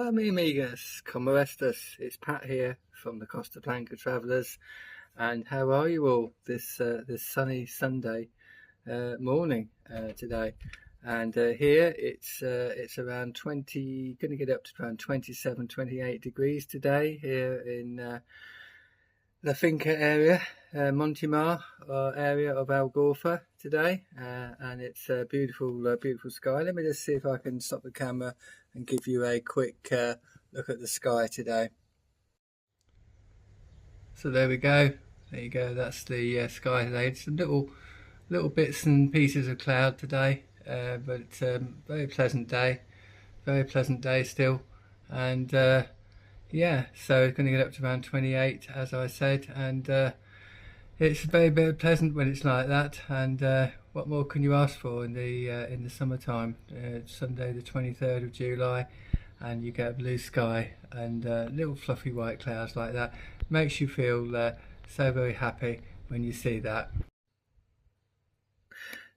Hola, mi amigas, ¿cómo estas? It's Pat here from the Costa Blanca Travellers, and how are you all this sunny Sunday morning today? And here it's around 20, going to get up to around 27, 28 degrees today here in the Finca area, Montemar area of Algorfa today, and it's a beautiful sky. Let me just see if I can stop the camera and give you a quick look at the sky today. So there we go. There you go. That's the sky today. It's some little bits and pieces of cloud today, but very pleasant day. Very pleasant day still, and yeah, so it's going to get up to around 28, as I said, and it's very pleasant when it's like that. And what more can you ask for in the summertime? Sunday, the 23rd of July, and you get a blue sky and little fluffy white clouds like that. Makes you feel so very happy when you see that.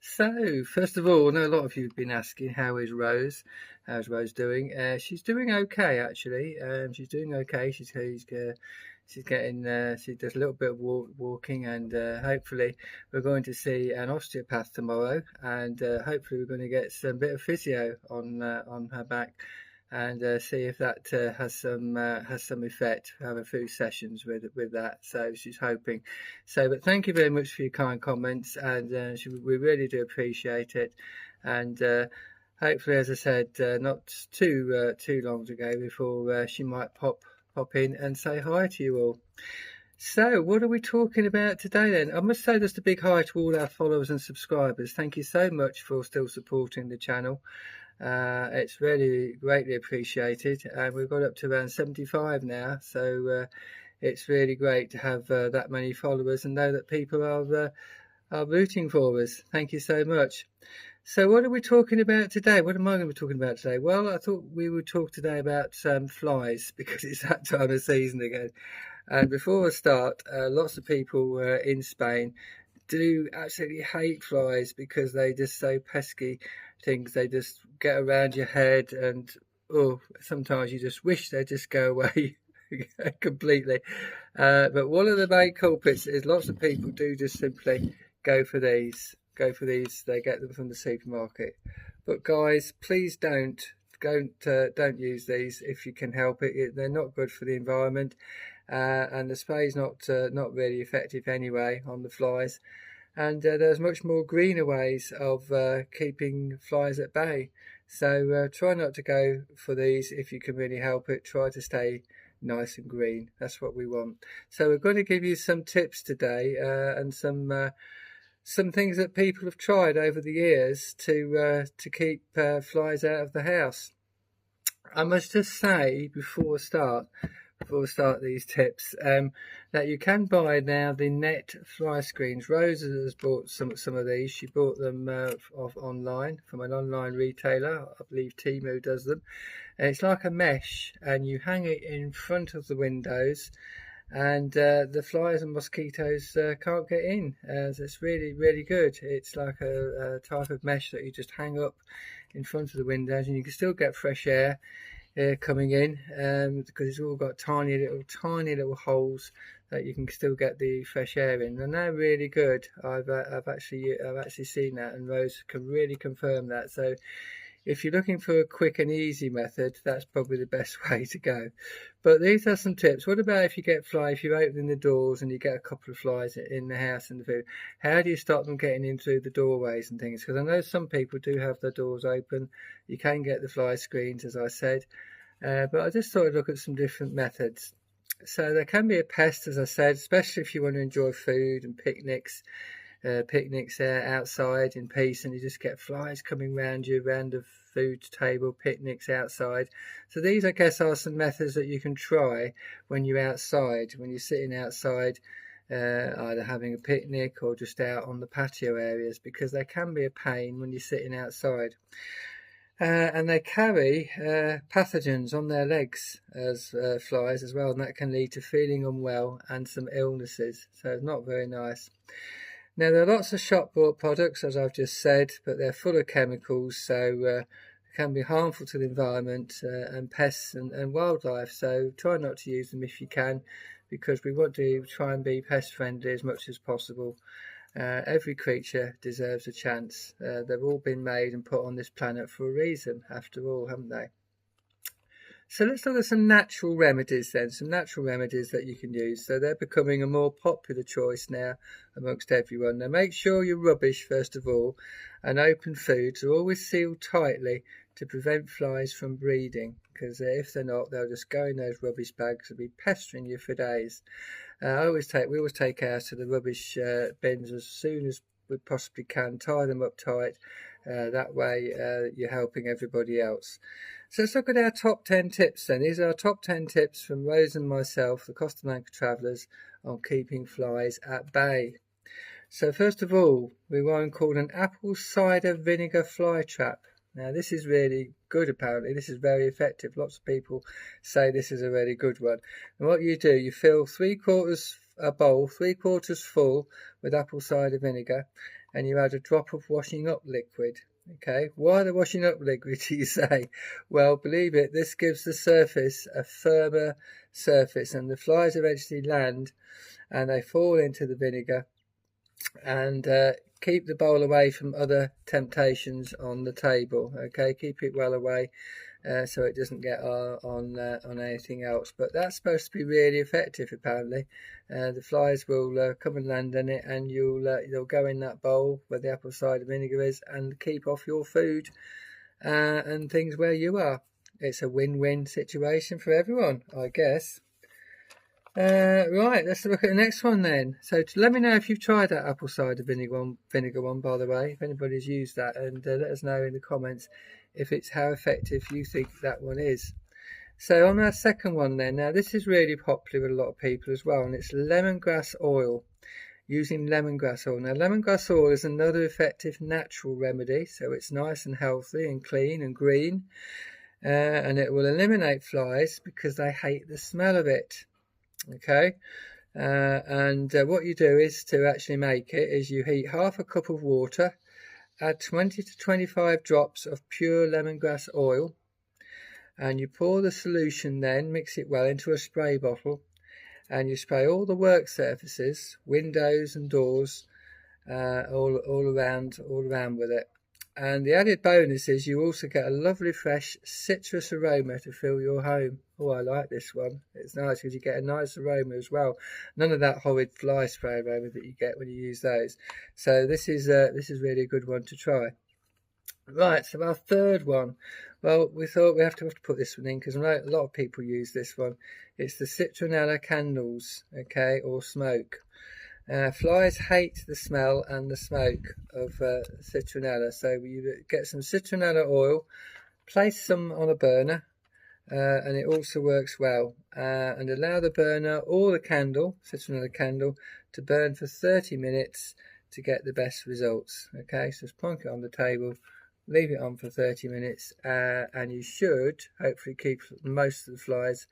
So, first of all, I know a lot of you have been asking, how is Rose? How's Rose doing? She's doing okay, actually. She's doing okay. She's getting, she does a little bit of walking, and hopefully we're going to see an osteopath tomorrow, and hopefully we're going to get some bit of physio on her back, and see if that has some effect. Have a few sessions with that. So she's hoping. So, but thank you very much for your kind comments, and we really do appreciate it. And hopefully, as I said, not too long to go before she might pop in and say hi to you all. So, what are we talking about today then? I must say just a big hi to all our followers and subscribers. Thank you so much for still supporting the channel. It's really greatly appreciated, and we've got up to around 75 now, so it's really great to have that many followers and know that people are rooting for us. Thank you so much. So what are we talking about today? What am I going to be talking about today? Well, I thought we would talk today about flies, because it's that time of season again. And before I start, lots of people in Spain do absolutely hate flies because they just so pesky things. They just get around your head, and sometimes you just wish they'd just go away completely. But one of the main culprits is lots of people do just simply go for these. They get them from the supermarket. But guys, please don't use these if you can help it. They're not good for the environment, and the spray's not really effective anyway on the flies. And there's much more greener ways of keeping flies at bay. So try not to go for these if you can really help it. Try to stay nice and green. That's what we want. So we're going to give you some tips today, and some things that people have tried over the years to keep flies out of the house. I must just say before we start these tips, that you can buy now the net fly screens. Rose has bought some of these. She bought them off online from an online retailer. I believe Temu does them. And it's like a mesh, and you hang it in front of the windows, and the flies and mosquitoes can't get in. So it's really good. It's like a type of mesh that you just hang up in front of the windows, and you can still get fresh air coming in, because it's all got tiny little holes that you can still get the fresh air in, and they're really good. I've actually seen that, and Rose can really confirm that. So if you're looking for a quick and easy method, that's probably the best way to go. But these are some tips. What about if you're opening the doors and you get a couple of flies in the house and the food? How do you stop them getting in through the doorways and things? Because I know some people do have their doors open. You can get the fly screens, as I said. But I just thought I'd look at some different methods. So there can be a pest, as I said, especially if you want to enjoy food and picnics outside in peace, and you just get flies coming round the food table, picnics outside. So these, I guess, are some methods that you can try when you're outside, when you're sitting outside, either having a picnic or just out on the patio areas, because they can be a pain when you're sitting outside. And they carry pathogens on their legs as flies as well, and that can lead to feeling unwell and some illnesses. So it's not very nice. Now, there are lots of shop bought products, as I've just said, but they're full of chemicals, so can be harmful to the environment and pests and wildlife. So try not to use them if you can, because we want to try and be pest friendly as much as possible. Every creature deserves a chance. They've all been made and put on this planet for a reason, after all, haven't they? So let's look at some natural remedies then, some natural remedies that you can use. So they're becoming a more popular choice now amongst everyone. Now make sure your rubbish, first of all, and open foods are always sealed tightly to prevent flies from breeding, because if they're not, they'll just go in those rubbish bags and be pestering you for days. We always take ours to the rubbish bins as soon as we possibly can, tie them up tight. That way you're helping everybody else. So let's look at our top 10 tips then. These are our top 10 tips from Rose and myself, the Costa Blanca travellers, on keeping flies at bay. So first of all, we want one called an apple cider vinegar fly trap. Now this is really good apparently. This is very effective. Lots of people say this is a really good one. And what you do, you fill a bowl 3/4 full with apple cider vinegar, and you add a drop of washing up liquid. Okay, why the washing up liquid, do you say? Well, believe it, this gives the surface a firmer surface, and the flies eventually land and they fall into the vinegar and keep the bowl away from other temptations on the table. Okay, keep it well away so it doesn't get on anything else. But that's supposed to be really effective apparently. The flies will come and land in it, and they'll go in that bowl where the apple cider vinegar is and keep off your food and things where you are. It's a win-win situation for everyone, I guess. Right, let's look at the next one then. So let me know if you've tried that apple cider vinegar one, by the way, if anybody's used that, and let us know in the comments if it's how effective you think that one is. So on our second one then, now this is really popular with a lot of people as well, and it's lemongrass oil. Using lemongrass oil. Now lemongrass oil is another effective natural remedy, so it's nice and healthy and clean and green, and it will eliminate flies because they hate the smell of it. Okay, and what you do is to actually make it is you heat half a cup of water, add 20 to 25 drops of pure lemongrass oil, and you pour the solution, then mix it well into a spray bottle, and you spray all the work surfaces, windows and doors, all around with it. And the added bonus is you also get a lovely fresh citrus aroma to fill your home. Oh, I like this one. It's nice because you get a nice aroma as well. None of that horrid fly spray aroma that you get when you use those. So this is really a good one to try. Right, so our third one. Well, we thought we have to put this one in because I know a lot of people use this one. It's the citronella candles, okay, or smoke. Flies hate the smell and the smoke of citronella, so you get some citronella oil, place some on a burner, and it also works well, and allow the burner or the citronella candle, to burn for 30 minutes to get the best results. Okay, so just plonk it on the table, leave it on for 30 minutes, and you should hopefully keep most of the flies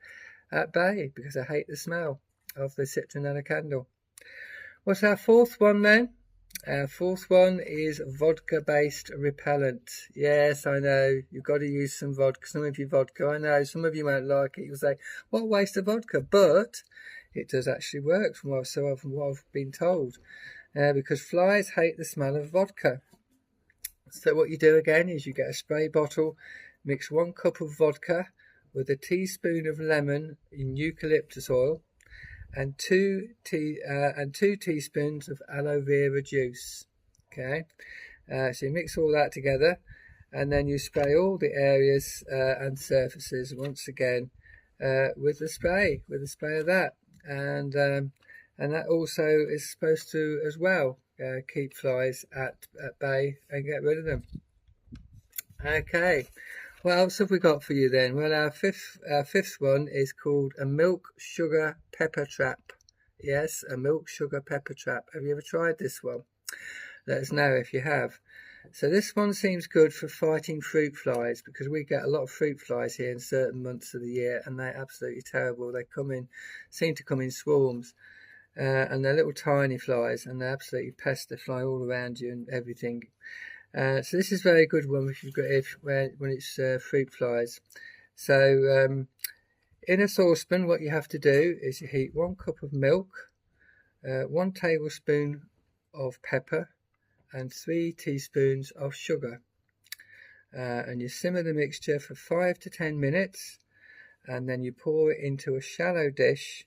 at bay because they hate the smell of the citronella candle. What's our fourth one then? Our fourth one is vodka-based repellent. Yes, I know, you've got to use some vodka, some of you vodka. I know, some of you won't like it. You'll say, what waste of vodka? But it does actually work from what I've been told. Because flies hate the smell of vodka. So what you do again is you get a spray bottle, mix 1 cup of vodka with a teaspoon of lemon in eucalyptus oil, and 2 teaspoons of aloe vera juice. Okay, so you mix all that together, and then you spray all the areas and surfaces once again with the spray of that, and that also is supposed to as well keep flies at bay and get rid of them. Okay, what else have we got for you then? Well, our fifth one is called a milk sugar pepper trap. Yes, a milk sugar pepper trap. Have you ever tried this one? Let us know if you have. So this one seems good for fighting fruit flies, because we get a lot of fruit flies here in certain months of the year, and they're absolutely terrible. They seem to come in swarms, and they're little tiny flies, and they absolutely pest. They fly all around you and everything. So this is a very good one if you've got when it's fruit flies. So in a saucepan, what you have to do is you heat 1 cup of milk, 1 tablespoon of pepper, and 3 teaspoons of sugar. And you simmer the mixture for 5 to 10 minutes, and then you pour it into a shallow dish,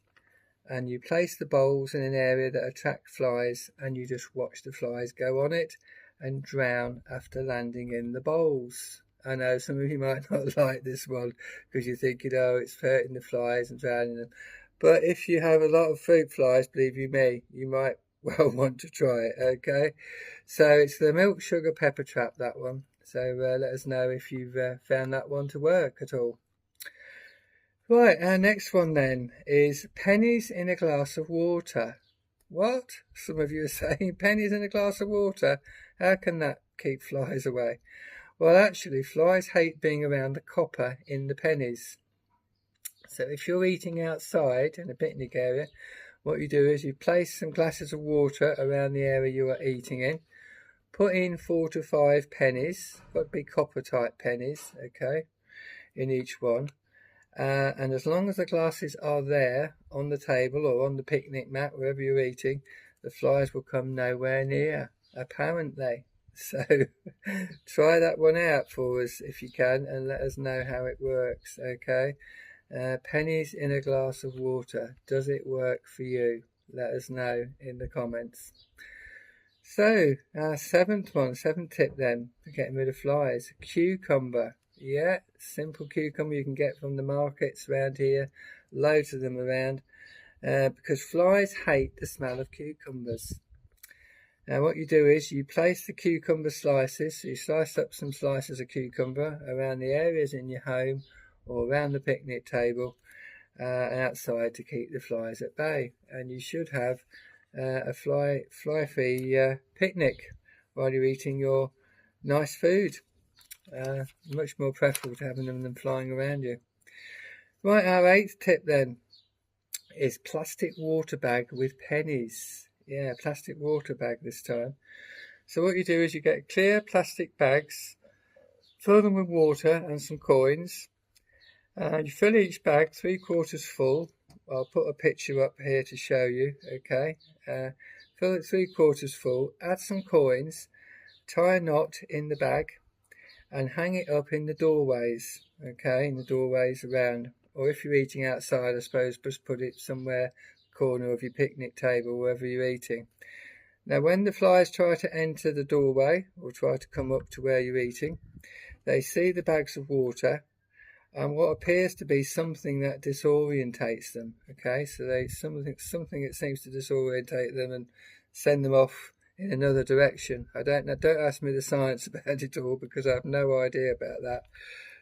and you place the bowls in an area that attract flies, and you just watch the flies go on it and drown after landing in the bowls. I know some of you might not like this one because you're thinking, oh, it's hurting the flies and drowning them. But if you have a lot of fruit flies, believe you me, you might well want to try it, okay? So it's the milk, sugar, pepper trap, that one. So let us know if you've found that one to work at all. Right, our next one then is pennies in a glass of water. What? Some of you are saying pennies in a glass of water. How can that keep flies away? Well, actually, flies hate being around the copper in the pennies. So if you're eating outside in a picnic area, what you do is you place some glasses of water around the area you are eating in. Put in 4 to 5 pennies, got to be copper type pennies, okay, in each one. And as long as the glasses are there on the table or on the picnic mat, wherever you're eating, the flies will come nowhere near, apparently. So try that one out for us if you can, and let us know how it works, okay? Pennies in a glass of water. Does it work for you? Let us know in the comments. So our seventh tip then for getting rid of flies, cucumber. Yeah, simple cucumber you can get from the markets around here, loads of them around, because flies hate the smell of cucumbers. Now what you do is you place the cucumber slices, so you slice up some slices of cucumber around the areas in your home or around the picnic table and outside to keep the flies at bay, and you should have a fly-free picnic while you're eating your nice food. Much more preferable to having them than flying around you. Right, our 8th tip then is plastic water bag with pennies. Yeah, plastic water bag this time. So what you do is you get clear plastic bags, fill them with water and some coins, and you fill each bag 3/4 full. I'll put a picture up here to show you, okay? Fill it 3/4 full, add some coins, tie a knot in the bag, and hang it up in the doorways, okay, in the doorways around. Or if you're eating outside, I suppose, just put it somewhere, corner of your picnic table, wherever you're eating. Now, when the flies try to enter the doorway or try to come up to where you're eating, they see the bags of water and what appears to be something that disorientates them, okay? So something that seems to disorientate them and send them off in another direction. I don't know, don't ask me the science about it all because I have no idea about that.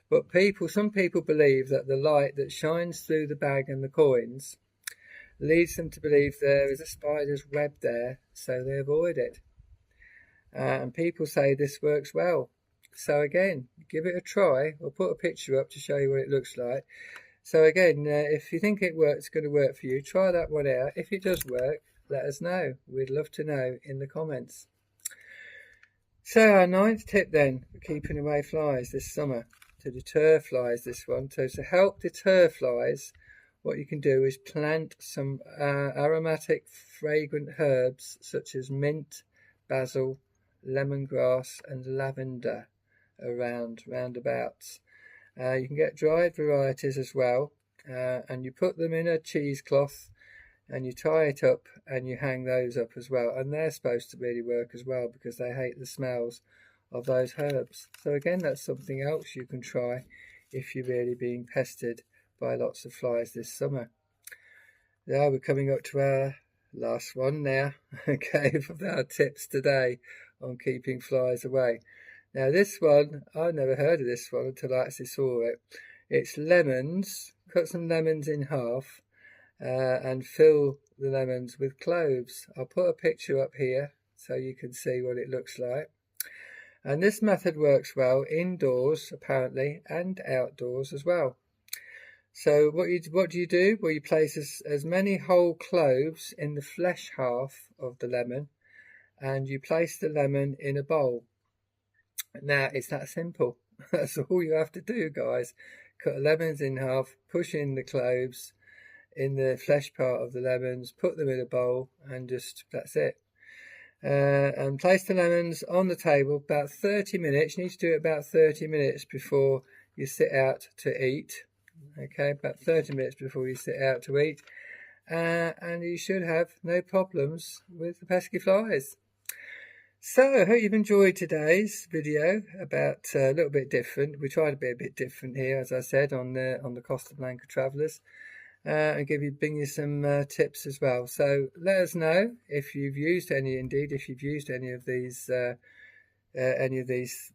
But some people believe that the light that shines through the bag and the coins leads them to believe there is a spider's web there, so they avoid it. And people say this works well. So again, give it a try. I'll put a picture up to show you what it looks like. So again, if you think it's going to work for you, try that one out. If it does work, let us know. We'd love to know in the comments. So our 9th tip then for keeping away flies this summer, to deter flies this one. So to help deter flies, what you can do is plant some aromatic fragrant herbs such as mint, basil, lemongrass and lavender roundabouts. You can get dried varieties as well, and you put them in a cheesecloth and you tie it up and you hang those up as well, and they're supposed to really work as well because they hate the smells of those herbs. So again, that's something else you can try if you're really being pestered by lots of flies this summer. Now we're coming up to our last one now, okay, for our tips today on keeping flies away. Now this one, I've never heard of this one until I actually saw it. It's lemons. Cut some lemons in half and fill the lemons with cloves. I'll put a picture up here so you can see what it looks like. And this method works well indoors apparently and outdoors as well. So what do you do? Well, you place as many whole cloves in the flesh half of the lemon, and you place the lemon in a bowl. Now it's that simple. That's all you have to do, guys. Cut lemons in half, push in the cloves in the flesh part of the lemons, put them in a bowl, and just that's it. And place the lemons on the table about 30 minutes. You need to do it about 30 minutes before you sit out to eat. Okay, about 30 minutes before you sit out to eat. And you should have no problems with the pesky flies. So I hope you've enjoyed today's video about a little bit different. We tried to be a bit different here, as I said, on the Costa Blanca Travellers. And bring you some tips as well. So let us know if you've used any of these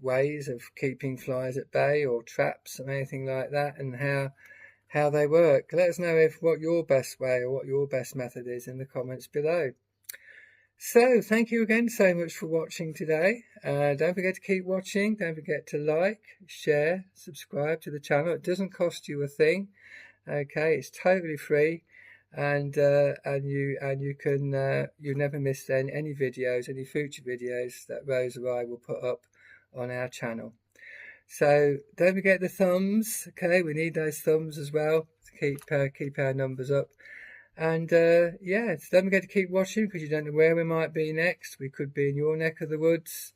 ways of keeping flies at bay or traps or anything like that, and how they work. Let us know what your best way or what your best method is in the comments below. So thank you again so much for watching today. Don't forget to keep watching. Don't forget to like, share, subscribe to the channel. It doesn't cost you a thing. Okay, it's totally free, and you can you never miss any videos, any future videos that Rose or I will put up on our channel. So don't forget the thumbs. Okay, we need those thumbs as well to keep our numbers up. And yeah, so don't forget to keep watching, because you don't know where we might be next. We could be in your neck of the woods.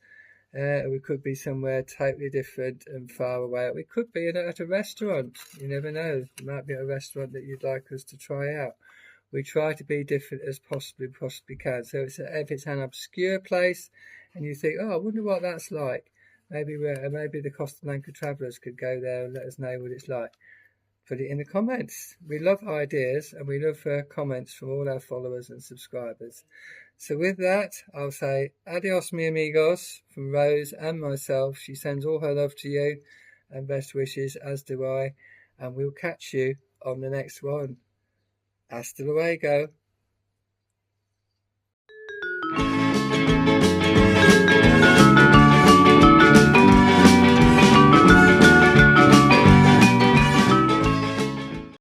We could be somewhere totally different and far away. We could be at a restaurant. You never know. It might be a restaurant that you'd like us to try out. We try to be different as possibly can. So if it's an obscure place and you think, oh, I wonder what that's like, maybe the Costa Blanca Travellers could go there and let us know what it's like. Put it in the comments. We love ideas, and we love comments from all our followers and subscribers. So with that, I'll say adios, mi amigos, from Rose and myself. She sends all her love to you and best wishes, as do I. And we'll catch you on the next one. Hasta luego.